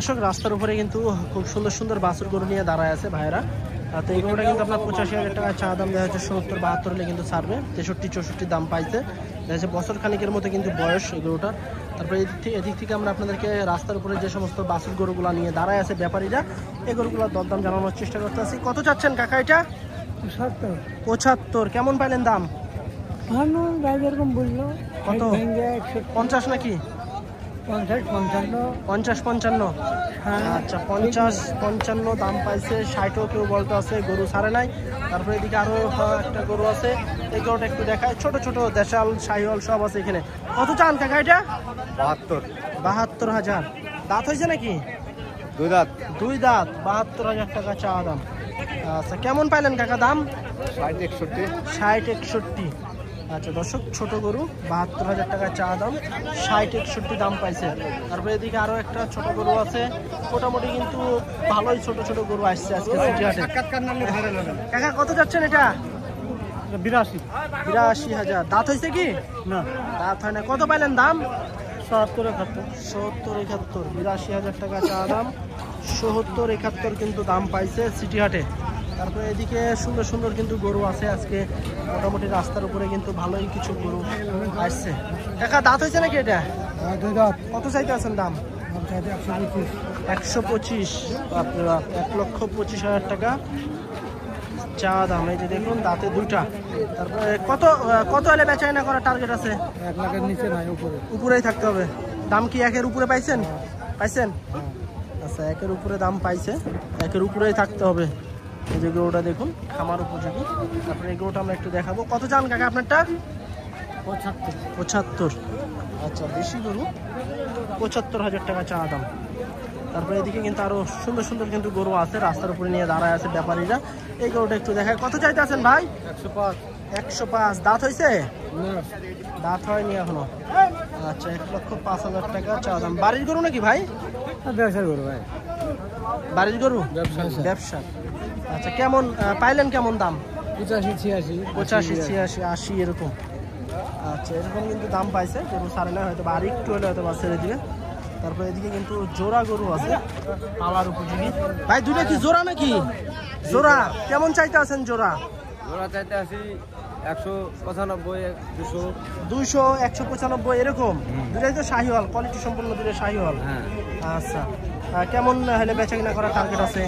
দর্শক রাস্তার উপরে কিন্তু খুব সুন্দর সুন্দর বাছুর গরু নিয়ে দাঁড়ায় আছে ভাইরা। তো এই গরুটা কিন্তু আপনার 85,000 টাকা চা দাম দেওয়া হচ্ছে, 70-72 হলে কিন্তু ছাড়বে, 63-64 দাম পাইছে। দেখা যাচ্ছে বছর খানিকের মতো কিন্তু বয়স এই গরুটা। তারপরে এদিক থেকে আমরা আপনাদেরকে রাস্তার উপরে যে সমস্ত বাছুর গরুগুলো নিয়ে দাঁড়ায় আছে ব্যাপারীরা, এই গরুগুলোর দরদাম জানানোর চেষ্টা করতে আছি। কত চাচ্ছেন কাকা এটা? 75। কেমন পাইলেন দাম? এরকম বললো কত? 50 নাকি? 50-55। আচ্ছা 50-55 দাম পাইছে। 60ও কেউ বলতে আছে, গরু ছাড়ে নাই। তারপরে এদিকে আরো একটা গরু আছে, এই গরুটা একটু দেখায়। ছোট ছোট দেশাল শাহিওয়াল সব আছে এখানে। কত চান কাকা এটা? 72,000। দাঁত হয়েছে নাকি? দুই দাঁত। 72,000 টাকা চা দাম। আচ্ছা কেমন পাইলেন কাকা দাম? 60-61। আচ্ছা দর্শক, ছোট গরু 72,000 টাকা চা দাম, 60-61 দাম পাইছে। তারপরে এদিকে আরো একটা ছোট গরু আছে, মোটামুটি কিন্তু ভালোই ছোট ছোট গরু আসছে আজকে সিটি হাটে। কাকা কত যাচ্ছেন এটা? 82,000। দাঁত হয়েছে কি? না দাঁত হয় না। কত পাইলেন দাম? 70-71। 82,000 টাকা চা দাম, 70-71 কিন্তু দাম পাইছে সিটি হাটে। তারপরে এদিকে সুন্দর সুন্দর কিন্তু গরু আছে আজকে, মোটামুটি রাস্তার উপরে কিন্তু ভালোই কিছু গরু আসছে। কাকা দাঁত হয়েছে নাকি এটা? কত চাইতে আছেন দাম? 125। আপনারা 1,25,000 টাকা চা দাম। এই যে দেখুন দাঁতে দুইটা। তারপরে কত এলে বেচাকেনা করার টার্গেট আছে? 1 লাখের নিচে নাই, উপরেই থাকতে হবে। দাম কি 1-এর উপরে পাইছেন? আচ্ছা 1-এর উপরে দাম পাইছে, 1-এর উপরেই থাকতে হবে। এই যে গরুটা দেখুন খামার উপযোগী। তারপরে এই গরুটা আমরা একটু দেখাবো। কত চান কাকা আপনারটা? 75। আচ্ছা বেশি গরু, 75,000 টাকা চা দাম। তারপরে এদিকে কিন্তু আরো সুন্দর সুন্দর কিন্তু গরু আছে, রাস্তার উপরে নিয়ে দাঁড়ায় আছে ব্যাপারীরা। এই গরুটা একটু দেখায়। কত চাইতে আছেন ভাই? 105। দাঁত হয়েছে? দাঁত হয়নি এখনো। আচ্ছা 1,05,000 টাকা চা দাম। বাড়ির গরু নাকি ভাই? ব্যবসার গরু ভাই। বাড়ির গরু? ব্যবসা। আচ্ছা কেমন পাইলেন, কেমন দাম? 85-86, 80 এরকম। আচ্ছা এরকম কিন্তু দাম পাইছে। গরু ছাড়ে না, হয়তো আর একটু হলে হয়তো বা ছেড়ে দিবে। তারপরে এদিকে কিন্তু জোড়া গরু আছে পালার উপযোগী। ভাই দুটো কি জোড়া নাকি? জোড়া কেমন চাইতে আছেন? জোড়া চাইতে আছি 195, 200, 195 এরকম। দুটাই তো শাহিওয়াল, কোয়ালিটি সম্পূর্ণ দুটো শাহিওয়াল। আচ্ছা কেমন হলে বেচা কিনা করার টার্গেট আছে?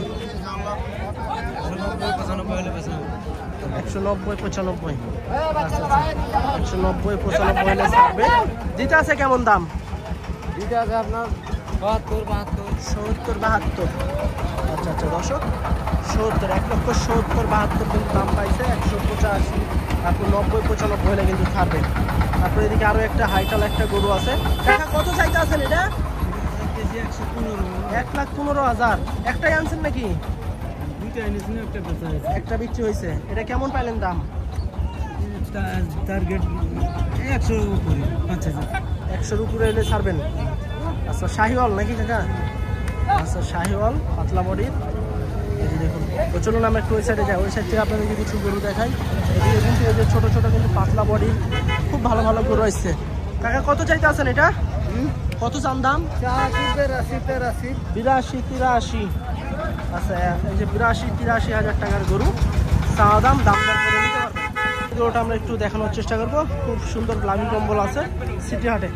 190-95। আচ্ছা 190-95 হলে ছাড়বে। দিতে আছে কেমন দাম? দিতে আছে আপনার 70-72। আচ্ছা দর্শক 70, 1,70,72 কিন্তু দাম পাইছে। 185, তারপর 90-95 হলে কিন্তু ছাড়বে। তারপরে এদিকে আরো একটা হাইটাল একটা গরু আছে। কত চাইতে আছেন এটা? 1,15,000। একটাই আনছেন নাকি? একটা বিক্রি হয়েছে। এটা কেমন পাইলেন দাম? টার্গেট 100-র উপরে এলে ছাড়বেন। আচ্ছা শাহিওয়াল নাকি কাকা? আচ্ছা শাহিওয়াল, পাতলা বডির। এই যে দেখুন। তো চলুন আমরা একটু ওই সাইডে যাই, ওই সাইড থেকে আপনাদেরকে কিছু গরু দেখাই। এদিকে কিন্তু এই যে ছোট ছোট কিন্তু পাতলা বডির খুব ভালো ভালো গরু আসছে। কাকা কত চাইতে আছেন এটা? কত চান দাম? 82-83। আচ্ছা এই যে 82-83,000 টাকার গরু চা দাম। দাম দর করে নিতে পারবেন। গরুটা আমরা একটু দেখানোর চেষ্টা করবো। খুব সুন্দর লাভি কম্বল আছে সিটি হাটে।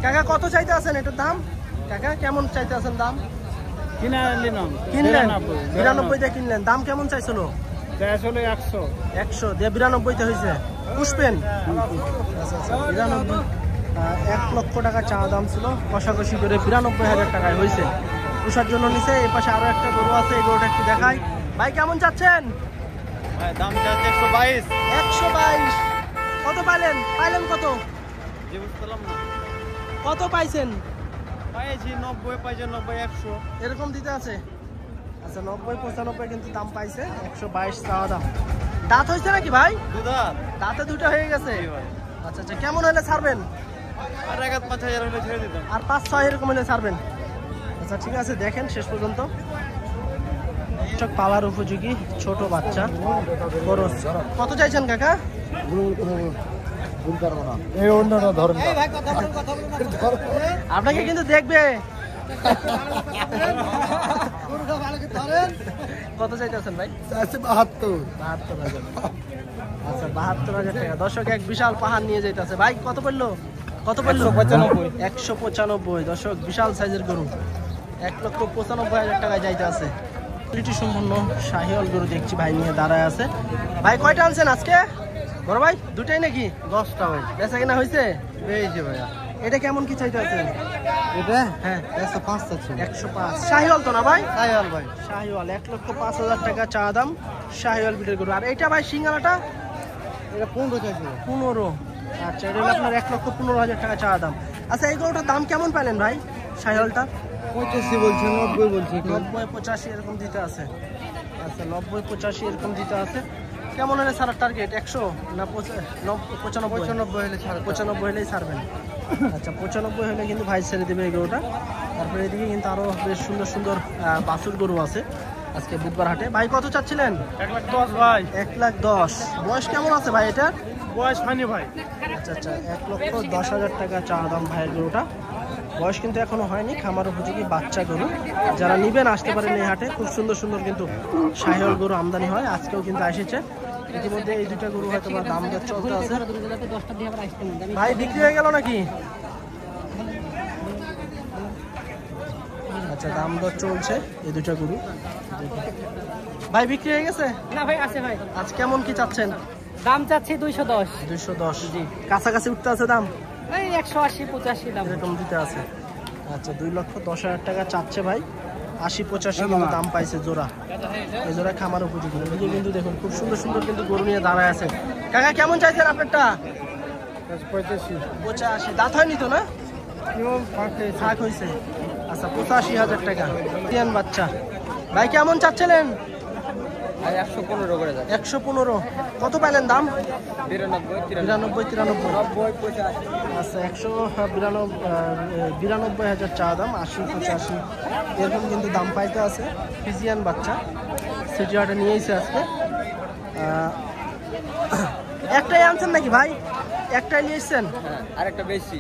কাকা কত চাইতে আছেন এটার দাম? কাকা কেমন চাইতে আছেন দাম? কিনলেন 92 কিনলেন। দাম কেমন চাইছিল? 100 দিয়ে 92 হয়েছে। পুষবেন? আচ্ছা 92। 1 লক্ষ টাকা চা দাম ছিল, কষাকষি করে 92,000 টাকায় হয়েছে। পুষার জন্য নিচে। এই পাশে আরো একটা গরু আছে, এই গরুটা একটু দেখাই। ভাই কেমন চাচ্ছেন? দাম চাচ্ছে 122। কত পাইলেন কত? কত পাইছেন? পাইছি 90, পাইছে 90, 100 এরকম দিতে আছে। আচ্ছা 90-95 কিন্তু দাম পাইছে। 122 চাওয়া দাম। দাঁত হয়েছে নাকি ভাই? দাঁতে দুটো হয়ে গেছে। আচ্ছা কেমন হলে ছাড়বেন? আর 5,000 হলে ছেড়ে দিতাম। আর 5-6 এরকম হলে ছাড়বেন। আচ্ছা ঠিক আছে, দেখেন শেষ পর্যন্ত। পালার উপযোগী ছোট বাচ্চা খরচ। কত চাইছেন কাকা? আপনাকে কিন্তু দেখবে। কত চাইতেছেন ভাই? 72। 72,000। আচ্ছা 72,000 টাকা। দর্শক এক বিশাল পাহাড় নিয়ে যাইতেছে ভাই। কত পড়লো? 195। দর্শক বিশাল সাইজের গরু 1,95,000 টাকায় যাইতে আছে। কোয়ালিটি সম্পূর্ণ শাহিওয়াল গরু দেখছি ভাই নিয়ে দাঁড়ায় আছে। ভাই কয়টা আনছেন আজকে বড় ভাই? দুটাই নাকি? 10টা ভাই। বেচা কিনা হয়েছে? পেয়েছি ভাইয়া। এটা কেমন কি চাইতে আছে? এটা হ্যাঁ 105 চাচ্ছি। 105। শাহিওয়াল তো না ভাই? শাহিওয়াল ভাই। শাহিওয়াল 1,05,000 টাকা চা দাম। শাহিওয়াল বিটের গরু। আর এটা ভাই সিঙ্গারাটা? এটা 15 চাইছি। 15। আচ্ছা এটা হলো আপনার 1,15,000 টাকা চা দাম। আচ্ছা এই গরুটার দাম কেমন পাইলেন ভাই শাহিওয়ালটা? 85 বলছে, 90 বলছে। 90-85 এরকম দিতে আছে। আচ্ছা 90-85 এরকম দিতে আছে। কেমন হলে ছাড়ার টার্গেট? 100 না 95 হলে ছাড়। 95 হলেই ছাড়বেন। আচ্ছা 95 হলে কিন্তু ভাই ছেড়ে দেবে এই গরুটা। তারপরে এদিকে কিন্তু আরো বেশ সুন্দর সুন্দর বাছুর গরু আছে আজকে বুধবার হাটে। ভাই কত চাচ্ছিলেন? 110 ভাই। 1,10,000। বয়স কেমন আছে ভাই এটা? বয়স হয়নি ভাই। আচ্ছা আচ্ছা 1,10,000 টাকা চা দাম ভাইয়ের গরুটা। বয়স কিন্তু এখনো হয়নি, খামার উপযোগী বাচ্চা গরু। যারা নিবেন আসতে পারেন এই হাটে। খুব সুন্দর সুন্দর কিন্তু শাহিওয়াল গরু আমদানি হয়। আজকেও কিন্তু এসেছে। ইতিমধ্যে এই দুটা গরু হয়তো বা দাম দর চলতে আছে। ভাই বিক্রি হয়ে গেল নাকি? আচ্ছা দাম দর চলছে এই দুটা গরু। ভাই বিক্রি হয়ে গেছে? না ভাই আছে ভাই। আজ কেমন কি চাচ্ছেন? দাম চাচ্ছি 210। 210। জি কাছাকাছি উঠতে আছে দাম? এই 180-85 দাম এরকম দিতে আছে। আচ্ছা 2,10,000 টাকা চাচ্ছে ভাই। 80-85 কিন্তু দাম পাইছে জোড়া। এই জোড়া খামার উপযোগী। এদিকে কিন্তু দেখুন খুব সুন্দর সুন্দর কিন্তু গরু নিয়ে দাঁড়ায় আছে। কাকা কেমন চাইছেন আপনারটা? 85। দাঁত হয়নি তো না? ফাঁক হয়েছে। আচ্ছা 85,000 টাকা। তিন বাচ্চা। ভাই কেমন চাচ্ছিলেন? 115 করে যাচ্ছে। 115। কত পাইলেন দাম? 93। আচ্ছা 192,000 চা দাম। 80-85 এরকম কিন্তু দাম পাইতে আছে। ফিজিয়ান বাচ্চা সিটি হাটে নিয়েছে আজকে। একটাই আনছেন নাকি ভাই? একটাই নিয়ে এসছেন? আর একটা বেশি।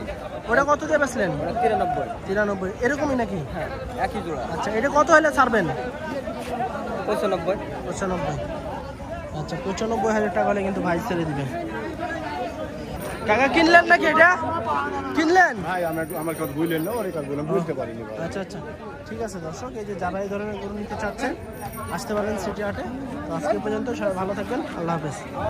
ওটা কত দিয়ে বেচলেন? 93। এরকমই নাকি? হ্যাঁ একই জোড়া। আচ্ছা এটা কত হলে ছাড়বেন? 95। আচ্ছা 95,000 টাকা হলে কিন্তু ভাই ছেড়ে দিবে। কাকা কিনলেন নাকি এটা? কিনলেন? ভাই আমার কথা বুঝলেন না, ওর কথা বললাম, বুঝতে পারিনি। আচ্ছা আচ্ছা ঠিক আছে দর্শক, এই যে যারা এই ধরনের গরু নিতে চাচ্ছেন আসতে পারেন সিটি হাটে। তো আজকে পর্যন্ত সবাই ভালো থাকবেন। আল্লাহ হাফেজ।